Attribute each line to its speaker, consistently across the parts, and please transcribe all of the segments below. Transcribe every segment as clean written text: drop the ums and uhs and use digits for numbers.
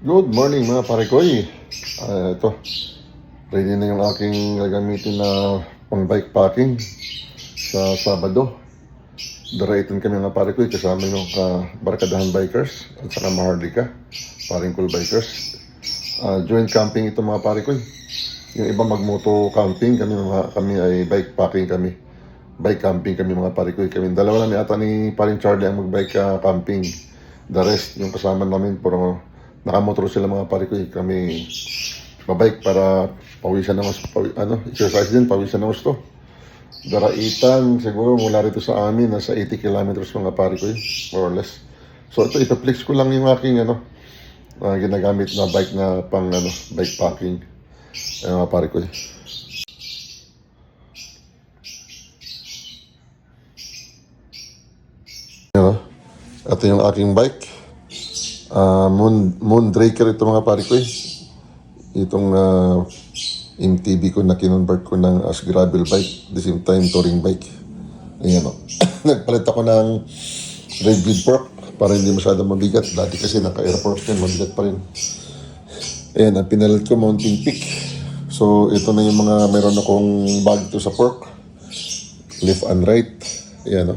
Speaker 1: Good morning mga parekoy. Ito, ready na yung aking gagamitin na pang bike packing sa Sabado. Daraitan kami mga parekoy kasama yung barkadahan bikers at saka maharlika, paring cool bikers. Joint camping ito mga parekoy. Yung iba magmoto camping, kami ay bike packing kami. Bike camping kami mga parekoy. Kami dalawa lang yata ni paring Charlie ang mag-bike camping. The rest, yung kasama namin, puro nakamotor sila mga parekoy. Kami mabike para pawisan ng exercise din, pawisan ng gusto. Daraitan, siguro mula rito sa amin, nasa 80 kilometers mga parekoy, more or less. So ito, ipaplex ko lang yung aking ginagamit na bike na pang bike packing. Mga parekoy. Ito yung aking bike. Moondraker ito mga parekoy. Itong MTB ko na kinonvert ko ng as gravel bike, the same time touring bike. Ayan o. Nagpalit ako ng red wheel fork para hindi masyadong mabigat. Dati kasi naka-airport yan, mabigat pa rin. Ayan, ang pinalit ko Mountain Peak. So ito na yung mga meron akong bag to sa fork, left and right. Ayan o.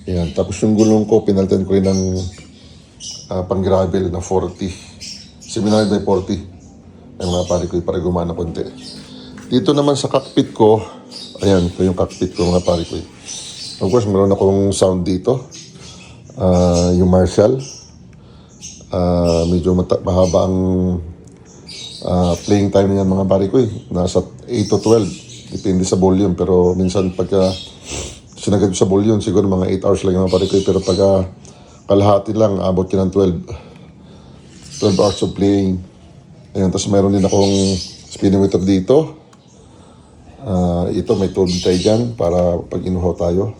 Speaker 1: Ayan, tapos yung gulong ko pinalitan ko rin ng pang gravel na 40, 79 by 40 ay mga pare ko para gumana konti. Dito naman sa cockpit ko, ayan, ito yung cockpit ko mga pare ko. Of course meron akong sound dito, yung Marshall, medyo mahaba ang playing time niyan mga pare ko, nasa 8 to 12 depende sa volume, pero minsan pagka sinagad sa volume siguro mga 8 hours lang mga pare ko, pero pagka kalahati lang, abot ka ng 12 hours of playing. Ayun, tapos mayroon din akong speedometer dito. Ito, may tubig tayo dyan para pag inuhaw tayo.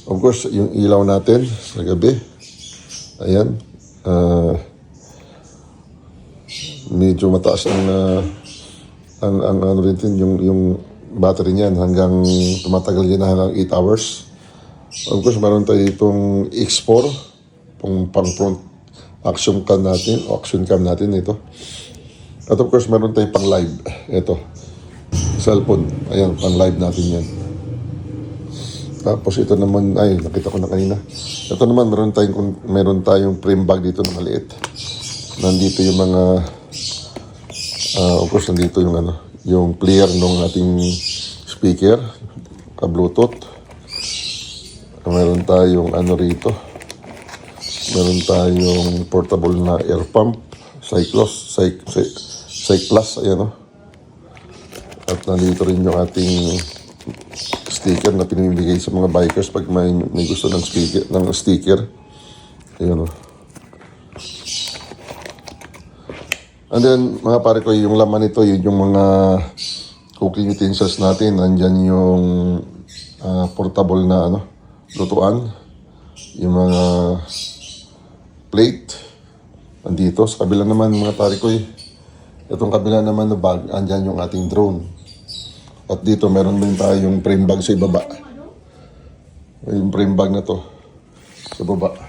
Speaker 1: Of course, yung ilaw natin sa gabi. Ayan. Medyo mataas ang ano rin yung battery niyan hanggang tumatagal yan hanggang 8 hours. Of course, meron tayo itong X4 pang front action cam natin ito. At of course, meron tayong pang live. Ito, cellphone. Ayan, pang live natin yan. Tapos ito naman, ay, nakita ko na kanina. Ito naman, meron tayong frame bag dito na maliit. Nandito yung mga, of course, nandito yung player ng ating speaker, ka-Bluetooth. Meron tayong rito. Meron tayong portable na air pump, Cyclos, Cyclus, ayan o. At nandito rin yung ating sticker na pinimigay sa mga bikers pag may gusto ng sticker. Ayan o. And then, mga pare ko, yung laman nito, yun yung mga cooking utensils natin. Nandyan yung portable na lutuan. Yung mga plate. Andito. Sa kabila naman, mga pare ko, itong kabila naman na bag, andyan yung ating drone. At dito, meron din tayong frame bag sa ibaba. Yung frame bag na to sa baba.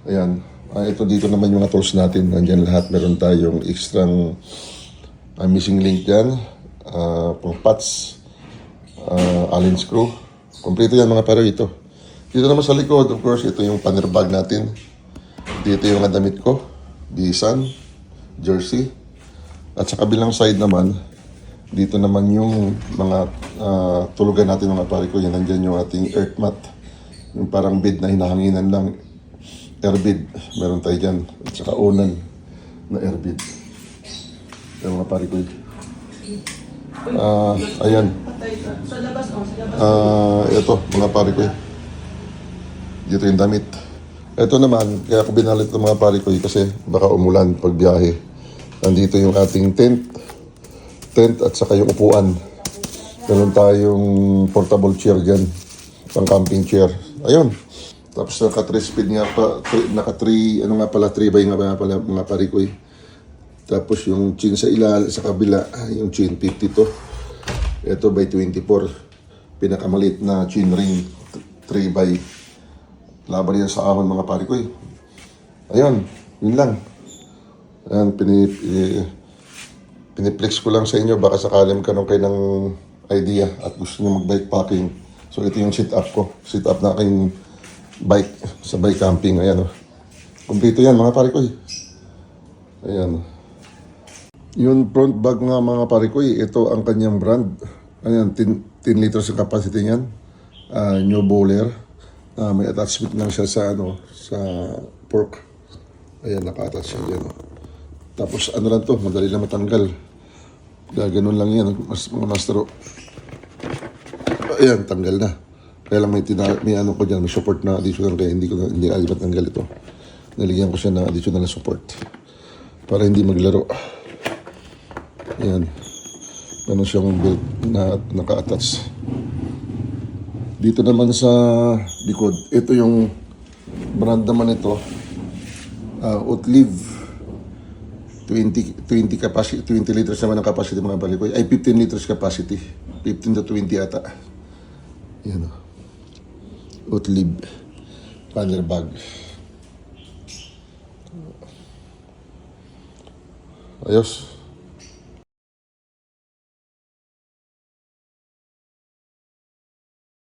Speaker 1: Ayan. Ito dito naman yung tools natin. Nandyan lahat. Meron tayong extra missing link dyan. Pang parts. Allen screw. Kompleto yan mga pare ito. Dito naman sa likod, of course, ito yung panner bag natin. Dito yung damit ko. Bisan. Jersey. At sa kabilang side naman, dito naman yung mga tulugan natin mga pare ko. Yan, nandyan yung ating earth mat. Yung parang bed na hinahanginan lang. Airbed, meron tayo dyan. At saka unan na airbed. Yung mga pare ko. Ayan. Ito, mga pare ko. Dito yung damit. Ito naman, kaya ako binalit ng mga pare ko kasi baka umulan pag biyahe. Nandito yung ating tent at saka yung upuan. Meron tayong portable chair dyan. Pang camping chair. Ayun. Tapos naka 3 speed nga pa, naka 3, 3 by nga pala mga pare ko. Tapos yung chin sa sa kabila, yung chin 52. Ito by 24. Pinakamalit na chin ring 3 by. Laban yan sa ahon mga pare ko. Ayun. Yun lang. Ayan, piniplex ko lang sa inyo. Baka sakali magkaroon kayo ng idea at gusto nyo mag-bike packing. So ito yung sit up ko. Sit up na aking bike sa bike camping. Ayan o. Kumpleto yan mga pare ko eh. Ayan. Yung front bag nga mga pare ko eh. Ito ang kanyang brand. Ayan, 10 liters yung capacity niyan. New bowler. May attachment lang siya sa sa fork. Ayan, naka-attach siya dyan. Tapos ano lang to, madali lang matanggal. Gaganon lang yan, mga mastero. Ayan, tanggal na. Kaya lang may ano ko dyan, may support na additional kaya hindi alam matanggal ito. Naligyan ko siya ng additional na support. Para hindi maglaro. Ayan. Ganun siyang build na naka-attach. Dito naman sa likod, ito yung brand naman ito. Outlive 20 capacity, 20 liters naman ang capacity mga balikoy. Ay 15 liters capacity. 15 to 20 ata. Yan o. Outlive panel bag. Ayos.